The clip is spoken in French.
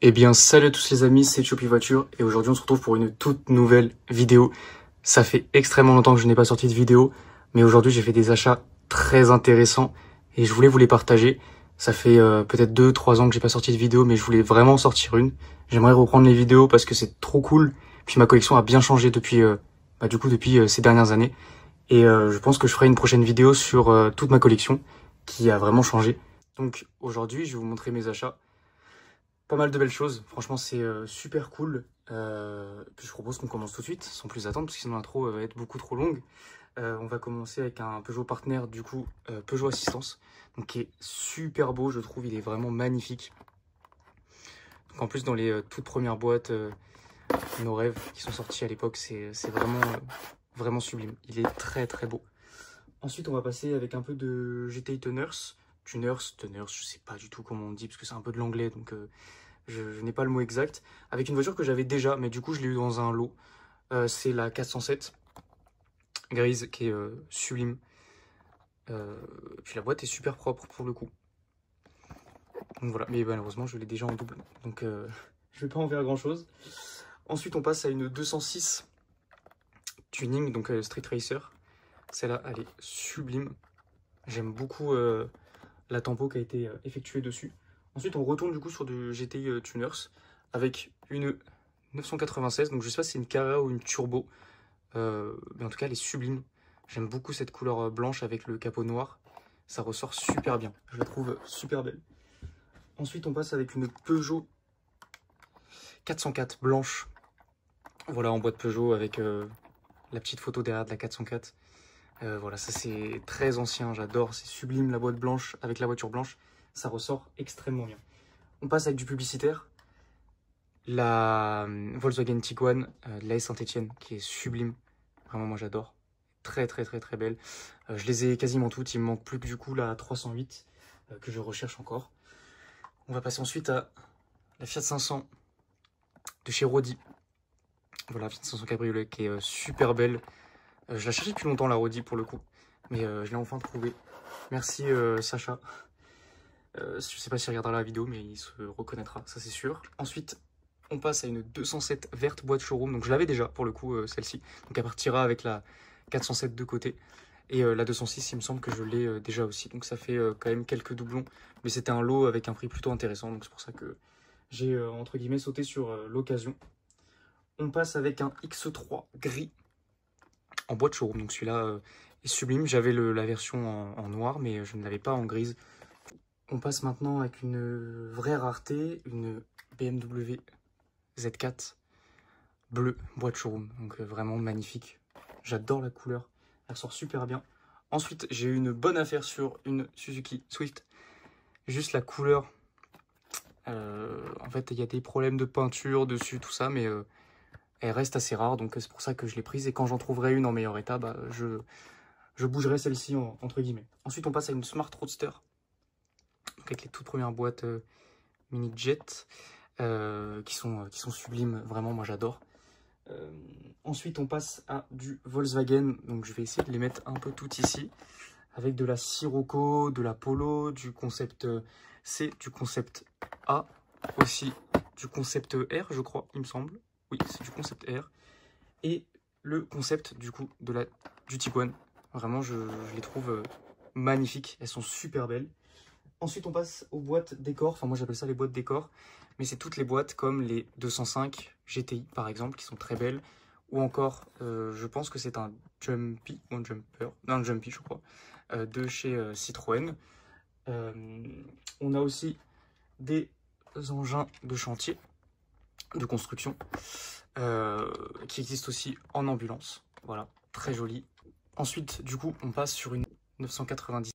Eh bien, salut à tous les amis, c'est Choppy Voiture et aujourd'hui on se retrouve pour une toute nouvelle vidéo. Ça fait extrêmement longtemps que je n'ai pas sorti de vidéo, mais aujourd'hui j'ai fait des achats très intéressants et je voulais vous les partager. Ça fait peut-être 2-3 ans que j'ai pas sorti de vidéo, mais je voulais vraiment sortir une. J'aimerais reprendre les vidéos parce que c'est trop cool. Puis ma collection a bien changé depuis, depuis ces dernières années. Et je pense que je ferai une prochaine vidéo sur toute ma collection qui a vraiment changé. Donc aujourd'hui je vais vous montrer mes achats. Pas mal de belles choses, franchement c'est super cool. Puis je propose qu'on commence tout de suite, sans plus attendre, parce que sinon l'intro va être beaucoup trop longue. On va commencer avec un Peugeot partenaire, du coup, Peugeot Assistance, donc qui est super beau, je trouve, il est vraiment magnifique. Donc en plus dans les toutes premières boîtes, nos rêves qui sont sortis à l'époque, c'est vraiment, vraiment sublime. Il est très très beau. Ensuite on va passer avec un peu de GTI Tuners, je sais pas du tout comment on dit, parce que c'est un peu de l'anglais, donc je n'ai pas le mot exact. Avec une voiture que j'avais déjà, mais du coup je l'ai eu dans un lot. C'est la 407 grise qui est sublime. Puis la boîte est super propre pour le coup. Donc voilà, mais malheureusement je l'ai déjà en double, donc je vais pas en faire grand chose. Ensuite on passe à une 206 tuning, donc Street Racer. Celle-là elle est sublime. J'aime beaucoup la tempo qui a été effectuée dessus. Ensuite on retourne du coup sur du GTI Tuners avec une 996, donc je sais pas si c'est une Carrera ou une Turbo, mais en tout cas elle est sublime. J'aime beaucoup cette couleur blanche avec le capot noir, ça ressort super bien, je la trouve super belle. Ensuite on passe avec une Peugeot 404 blanche, voilà, en boîte Peugeot avec la petite photo derrière de la 404. Voilà, ça c'est très ancien, j'adore, c'est sublime la boîte blanche avec la voiture blanche, ça ressort extrêmement bien. On passe avec du publicitaire, la Volkswagen Tiguan de la Saint-Etienne qui est sublime, vraiment moi j'adore, très très très très belle. Je les ai quasiment toutes, il me manque plus que du coup la 308 que je recherche encore. On va passer ensuite à la Fiat 500 de chez Rodi, voilà, Fiat 500 Cabriolet qui est super belle. Je la cherchais depuis longtemps la Rodi pour le coup, mais je l'ai enfin trouvée. Merci Sacha. Je sais pas s'il regardera la vidéo, mais il se reconnaîtra, ça c'est sûr. Ensuite, on passe à une 207 verte boîte showroom. Donc je l'avais déjà pour le coup, celle-ci. Donc elle partira avec la 407 de côté. Et la 206, il me semble que je l'ai déjà aussi. Donc ça fait quand même quelques doublons. Mais c'était un lot avec un prix plutôt intéressant. Donc c'est pour ça que j'ai entre guillemets sauté sur l'occasion. On passe avec un X3 gris en boîte showroom. Donc celui-là est sublime. J'avais la version en noir, mais je ne l'avais pas en grise. On passe maintenant avec une vraie rareté, une BMW Z4 bleu boîte showroom, donc vraiment magnifique. J'adore la couleur, elle ressort super bien. Ensuite, j'ai eu une bonne affaire sur une Suzuki Swift. Juste la couleur, en fait, il y a des problèmes de peinture dessus, tout ça, mais elle reste assez rare, donc c'est pour ça que je l'ai prise. Et quand j'en trouverai une en meilleur état, bah, je bougerai celle-ci entre guillemets. Ensuite, on passe à une Smart Roadster, donc avec les toutes premières boîtes mini jet. Qui sont sublimes, vraiment moi j'adore. Ensuite on passe à du Volkswagen, donc je vais essayer de les mettre un peu toutes ici, avec de la Sirocco, de la Polo, du concept C, du concept A, aussi du concept R je crois, il me semble, oui c'est du concept R, et le concept du coup du Tiguan. Vraiment je les trouve magnifiques, elles sont super belles. Ensuite, on passe aux boîtes décor. Enfin, moi, j'appelle ça les boîtes décor. Mais c'est toutes les boîtes comme les 205 GTI, par exemple, qui sont très belles. Ou encore, je pense que c'est un Jumpy, ou un Jumper. Non, un Jumpy, je crois, de chez Citroën. On a aussi des engins de chantier, de construction, qui existent aussi en ambulance. Voilà, très joli. Ensuite, du coup, on passe sur une 990.